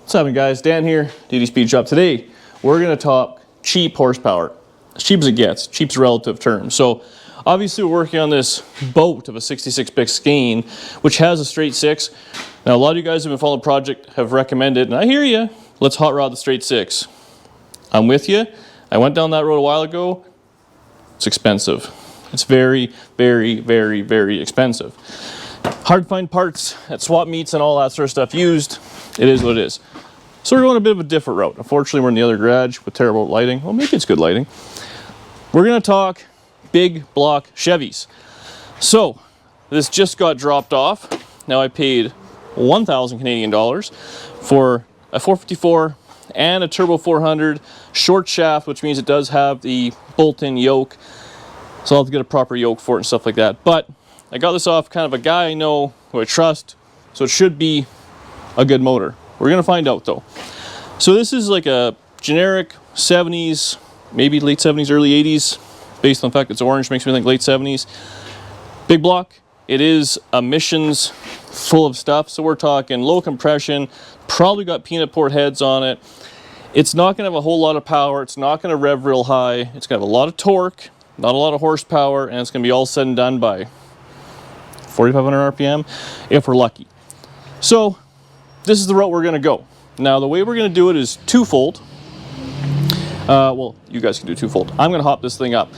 What's happening, guys? Dan here, DD Speed Shop. Today, we're going to talk cheap horsepower. As cheap as it gets. Cheap's a relative term. So, obviously, we're working on this boat of a 66 Biscayne, which has a straight six. Now, a lot of you guys who have been following the project have recommended, and I hear you, let's hot rod the straight six. I'm with you. I went down that road a while ago. It's expensive. It's very, very, very, very expensive. Hard to find parts at swap meets and all that sort of stuff used. It is what it is. So we're going a bit of a different route. Unfortunately, we're in the other garage with terrible lighting. Well, maybe it's good lighting. We're going to talk big block Chevys. So this just got dropped off. Now I paid 1,000 Canadian dollars for a 454 and a turbo 400 short shaft, which means it does have the bolt-in yoke. So I'll have to get a proper yoke for it and stuff like that. But I got this off kind of a guy I know who I trust, so it should be a good motor. We're gonna find out though. So this is like a generic 70s, maybe late 70s, early 80s, based on the fact it's orange, makes me think late 70s. Big block. It is emissions full of stuff, so we're talking low compression, probably got peanut port heads on it. It's not gonna have a whole lot of power, it's not gonna rev real high, it's gonna have a lot of torque, not a lot of horsepower, and it's gonna be all said and done by 4,500 RPM if we're lucky. So this is the route we're going to go. Now the way we're going to do it is twofold. Well, you guys can do twofold. I'm going to hop this thing up.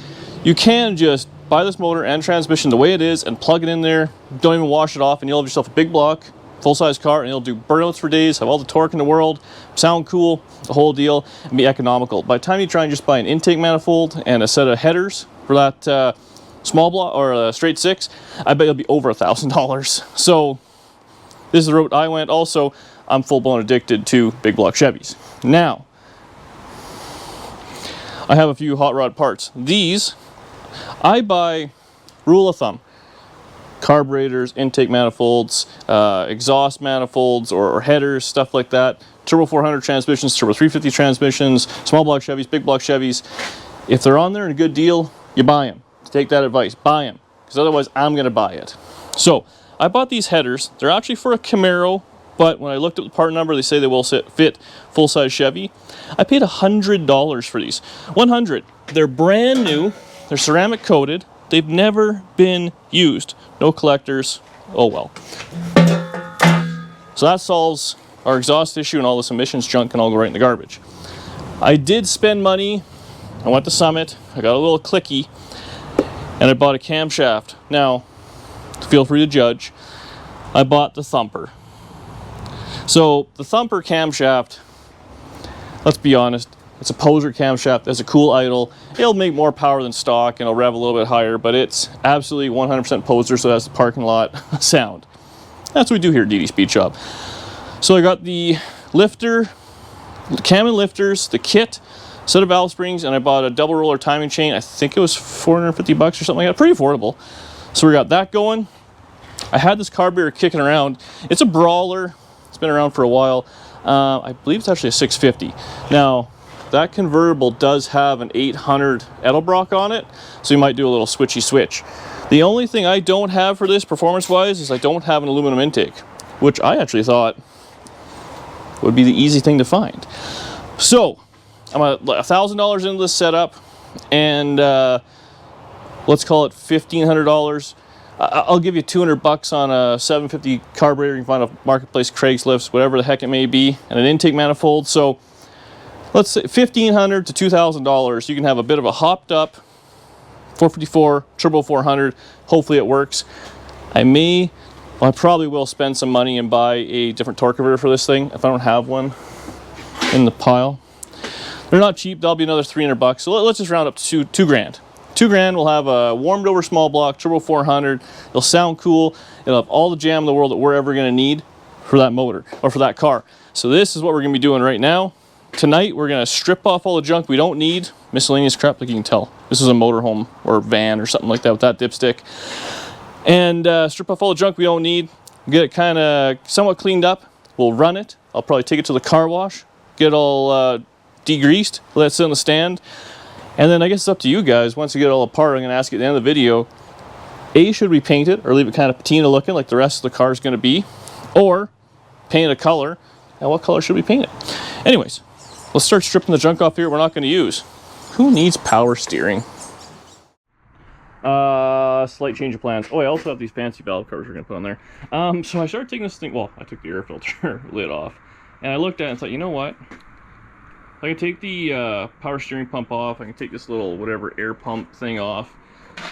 You can just buy this motor and transmission the way it is and plug it in there. Don't even wash it off and you'll have yourself a big block, full-size car, and you'll do burnouts for days, have all the torque in the world, sound cool, the whole deal, and be economical. By the time you try and just buy an intake manifold and a set of headers for that small block or a straight six, I bet you'll be over $1,000. So this is the route I went. Also, I'm full-blown addicted to big block Chevys. Now, I have a few hot rod parts. These, I buy, rule of thumb, carburetors, intake manifolds, exhaust manifolds or headers, stuff like that. Turbo 400 transmissions, turbo 350 transmissions, small block Chevys, big block Chevys. If they're on there and a good deal, you buy them. Take that advice, buy them, because otherwise I'm going to buy it. So I bought these headers. They're actually for a Camaro, but when I looked at the part number, they say they will fit full-size Chevy. I paid $100 for these. 100. They're brand new. They're ceramic coated. They've never been used. No collectors. Oh well. So that solves our exhaust issue, and all this emissions junk can all go right in the garbage. I did spend money. I went to Summit. I got a little clicky. And I bought a camshaft. Now, feel free to judge. I bought the Thumper. So, the Thumper camshaft, let's be honest, it's a poser camshaft. It's a cool idle. It'll make more power than stock and it'll rev a little bit higher, but it's absolutely 100% poser, so that's the parking lot sound. That's what we do here at DD Speed Shop. So I got the lifter, the cam and lifters, the kit, set of valve springs, and I bought a double roller timing chain. I think it was 450 bucks or something like that. Pretty affordable. So we got that going. I had this carburetor kicking around. It's a brawler. It's been around for a while. I believe it's actually a 650. Now, that convertible does have an 800 Edelbrock on it, so you might do a little switchy switch. The only thing I don't have for this performance-wise is I don't have an aluminum intake, which I actually thought would be the easy thing to find. So I'm $1,000 into this setup, and let's call it $1,500. I'll give you 200 bucks on a 750 carburetor. You can find a marketplace, Craigslist, whatever the heck it may be, and an intake manifold. So let's say $1,500 to $2,000. You can have a bit of a hopped up 454 turbo 400. Hopefully it works. I probably will spend some money and buy a different torque converter for this thing if I don't have one in the pile. They're not cheap. That'll be another 300 bucks. So let's just round up to two grand. 2 grand, we'll have a warmed over small block, turbo 400. It'll sound cool. It'll have all the jam in the world that we're ever gonna need for that motor or for that car. So this is what we're gonna be doing right now. Tonight, we're gonna strip off all the junk we don't need. Miscellaneous crap, like you can tell. This is a motorhome or van or something like that with that dipstick. And strip off all the junk we don't need. Get it kind of somewhat cleaned up. We'll run it. I'll probably take it to the car wash. Get it all degreased. Let it sit on the stand. And then I guess it's up to you guys. Once you get it all apart, I'm going to ask you at the end of the video, A, should we paint it or leave it kind of patina looking like the rest of the car is going to be? Or paint a color Now, what color should we paint it? Anyways, let's start stripping the junk off here we're not going to use. Who needs power steering? Slight change of plans. Oh, I also have these fancy valve covers we're going to put on there. So I started taking this thing, well, I took the air filter lid off, and I looked at it and thought, you know what? I can take the power steering pump off, I can take this little whatever air pump thing off,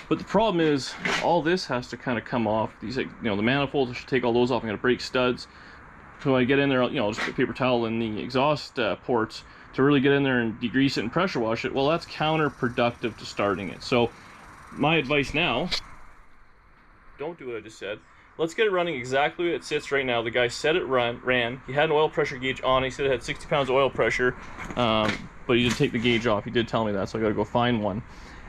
but the problem is all this has to kind of come off. These, like, you know, the manifolds, I should take all those off. I'm going to break studs. So when I get in there, you know, I'll just put paper towel in the exhaust ports to really get in there and degrease it and pressure wash it. Well, that's counterproductive to starting it. So my advice now, don't do what I just said. Let's get it running exactly where it sits right now. The guy said it ran. He had an oil pressure gauge on. He said it had 60 pounds of oil pressure, but he didn't take the gauge off. He did tell me that, so I got to go find one.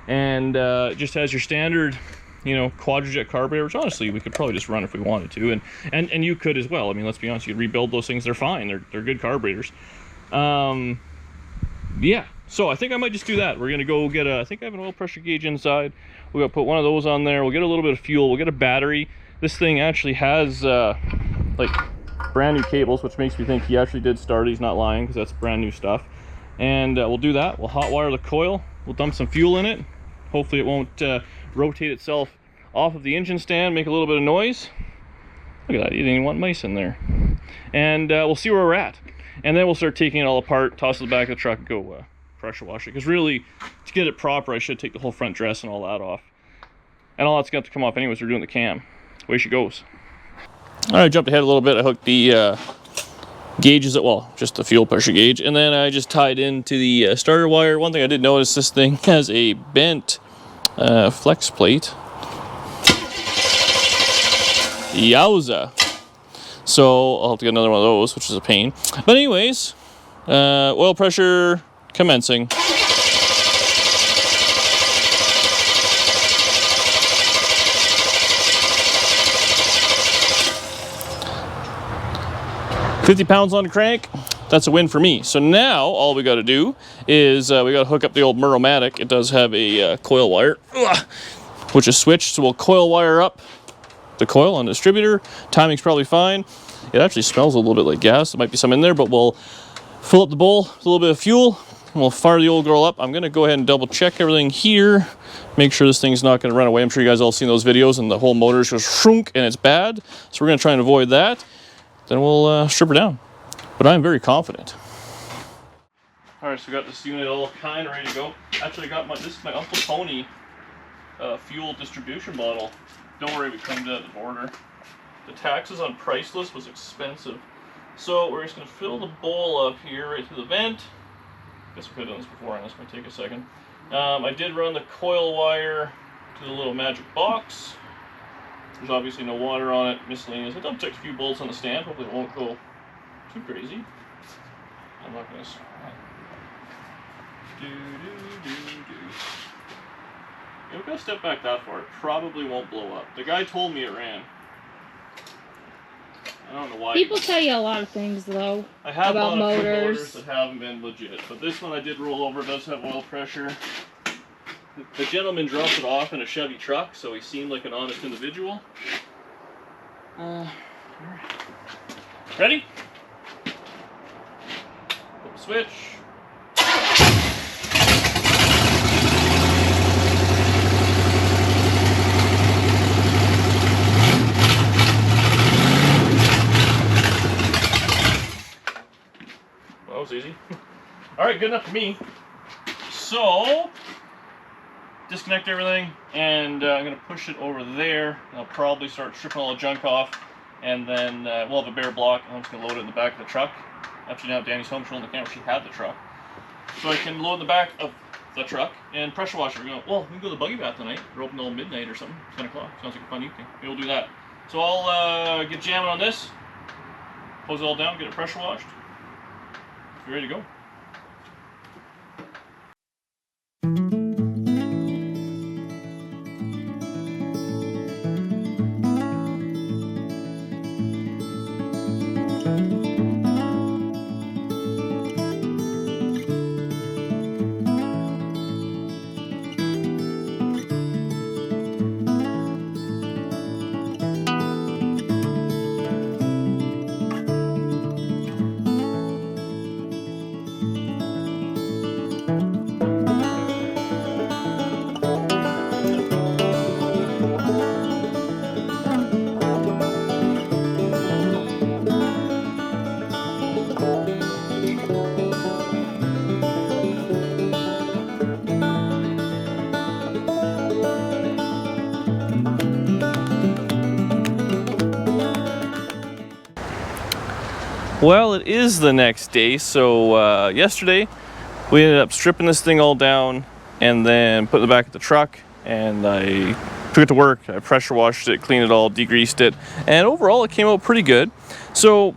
And just has your standard, you know, quadrajet carburetor, which honestly we could probably just run if we wanted to, and you could as well. I mean, let's be honest, you could rebuild those things. They're fine. They're good carburetors. Yeah. So I think I might just do that. We're gonna go get I think I have an oil pressure gauge inside. We're gonna put one of those on there. We'll get a little bit of fuel. We'll get a battery. This thing actually has like brand new cables, which makes me think he actually did start it. He's not lying, because that's brand new stuff. And we'll do that. We'll hot wire the coil. We'll dump some fuel in it. Hopefully it won't rotate itself off of the engine stand, make a little bit of noise. Look at that, you didn't even want mice in there. And we'll see where we're at. And then we'll start taking it all apart, toss it in the back of the truck, and go pressure wash it. Because really, to get it proper, I should take the whole front dress and all that off. And all that's got to come off anyways. We're doing the cam. Away she goes. All right, jumped ahead a little bit. I hooked the gauges, well, just the fuel pressure gauge, and then I just tied into the starter wire. One thing I did notice, this thing has a bent flex plate. Yowza. So I'll have to get another one of those, which is a pain. But anyways, oil pressure commencing. £50 on the crank, that's a win for me. So now all we got to do is we got to hook up the old Muromatic. It does have a coil wire, which is switched. So we'll coil wire up the coil on the distributor. Timing's probably fine. It actually smells a little bit like gas. There might be some in there, but we'll fill up the bowl with a little bit of fuel. And we'll fire the old girl up. I'm going to go ahead and double check everything here. Make sure this thing's not going to run away. I'm sure you guys all seen those videos and the whole motor just goes shrunk and it's bad. So we're going to try and avoid that. Then we'll strip her down. But I'm very confident. Alright, so we got this unit all kind of ready to go. Actually, I got this is my Uncle Tony fuel distribution bottle. Don't worry, we claimed it at the border. The taxes on priceless was expensive. So we're just going to fill the bowl up here right through the vent. Guess we could have done this before, and this might take a second. I did run the coil wire to the little magic box. There's obviously no water on it, miscellaneous. I double checked a few bolts on the stand. Hopefully it won't go too crazy. I'm not going to... We've got to step back that far. It probably won't blow up. The guy told me it ran. I don't know why. People tell you a lot of things, though, I have about bought a few motors. motors that haven't been legit, but this one I did roll over. It does have oil pressure. The gentleman dropped it off in a Chevy truck, so he seemed like an honest individual. Ready? Flip the switch. Well, that was easy. All right, good enough for me. So, disconnect everything, and I'm going to push it over there. I'll probably start stripping all the junk off, and then we'll have a bare block, and I'm just going to load it in the back of the truck. Actually, now Danny's home showing the camera, she had the truck. So I can load in the back of the truck and pressure wash it. We're going, well, we can go to the buggy bath tonight. We're open till midnight or something, 10 o'clock. Sounds like a fun evening. Maybe we'll do that. So I'll get jamming on this, close it all down, get it pressure washed. Be ready to go. Well, it is the next day, so yesterday we ended up stripping this thing all down and then put it back of the truck, and I took it to work. I pressure washed it, cleaned it all, degreased it, and overall it came out pretty good. So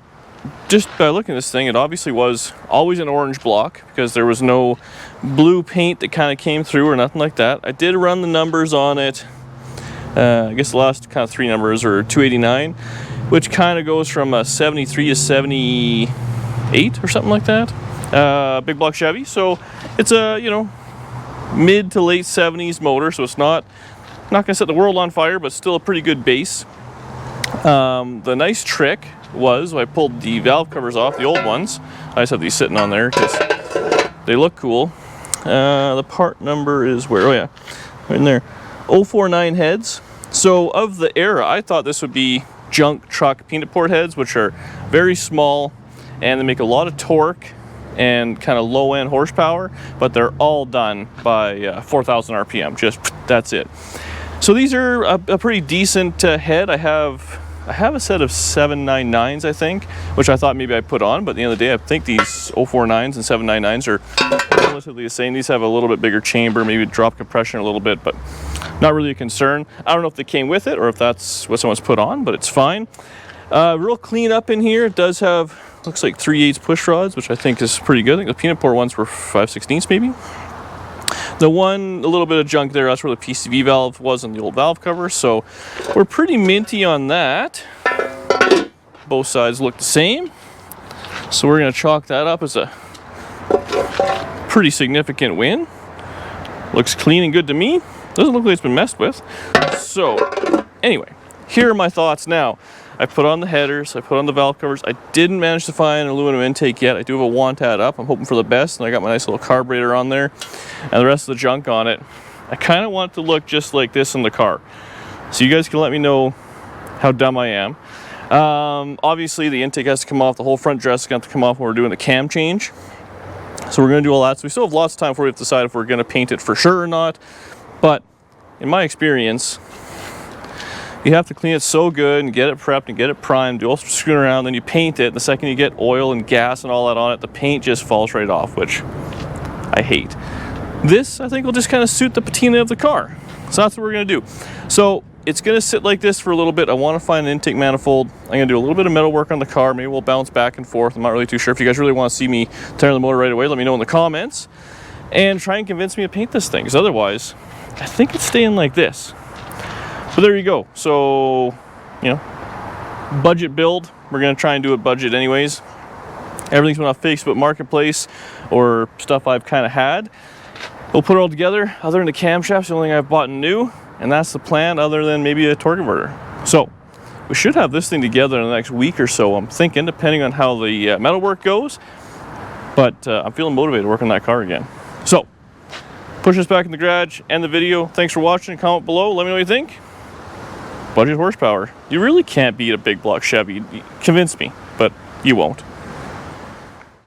just by looking at this thing, it obviously was always an orange block because there was no blue paint that kind of came through or nothing like that. I did run the numbers on it. I guess the last kind of three numbers are 289, which kind of goes from a 73 to 78 or something like that. Big block Chevy, so it's a, you know, mid to late 70s motor, so it's not gonna set the world on fire, but still a pretty good base. The nice trick was I pulled the valve covers off, the old ones. I just have these sitting on there because they look cool. The part number is where? Oh yeah, right in there. 049 heads. So of the era, I thought this would be junk truck peanut port heads, which are very small and they make a lot of torque and kind of low end horsepower, but they're all done by 4,000 RPM. Just that's it. So these are a pretty decent head. I have a set of 799s, I think, which I thought maybe I'd put on, but at the end of the day, I think these 049s and 799s are relatively the same. These have a little bit bigger chamber, maybe drop compression a little bit, but not really a concern. I don't know if they came with it or if that's what someone's put on, but it's fine. Real clean up in here. It does have, looks like 3/8 push rods, which I think is pretty good. I think the peanut port ones were 5/16 maybe. The one, a little bit of junk there, that's where the PCV valve was on the old valve cover, so we're pretty minty on that. Both sides look the same, so we're going to chalk that up as a pretty significant win. Looks clean and good to me. Doesn't look like it's been messed with. So anyway, here are my thoughts now. I put on the headers, I put on the valve covers. I didn't manage to find an aluminum intake yet. I do have a Wantat up. I'm hoping for the best, and I got my nice little carburetor on there and the rest of the junk on it. I kind of want it to look just like this in the car. So you guys can let me know how dumb I am. Obviously the intake has to come off, the whole front dress is going to have to come off when we're doing the cam change. So we're going to do all that. So we still have lots of time before we have to decide if we're going to paint it for sure or not. But in my experience, you have to clean it so good and get it prepped and get it primed, do all some screwing around, then you paint it. The second you get oil and gas and all that on it, the paint just falls right off, which I hate. This, I think, will just kind of suit the patina of the car. So that's what we're going to do. So it's going to sit like this for a little bit. I want to find an intake manifold. I'm going to do a little bit of metal work on the car. Maybe we'll bounce back and forth. I'm not really too sure. If you guys really want to see me tear the motor right away, let me know in the comments. And try and convince me to paint this thing, because otherwise, I think it's staying like this. But there you go. So, you know, budget build. We're going to try and do a budget anyways. Everything's been off Facebook Marketplace or stuff I've kind of had. We'll put it all together. Other than the camshafts, the only thing I've bought new, and that's the plan, other than maybe a torque converter. So we should have this thing together in the next week or so, I'm thinking, depending on how the metal work goes. But I'm feeling motivated to work on that car again. So push this back in the garage, end the video. Thanks for watching. Comment below. Let me know what you think. Budget horsepower. You really can't beat a big block Chevy. Convince me, but you won't.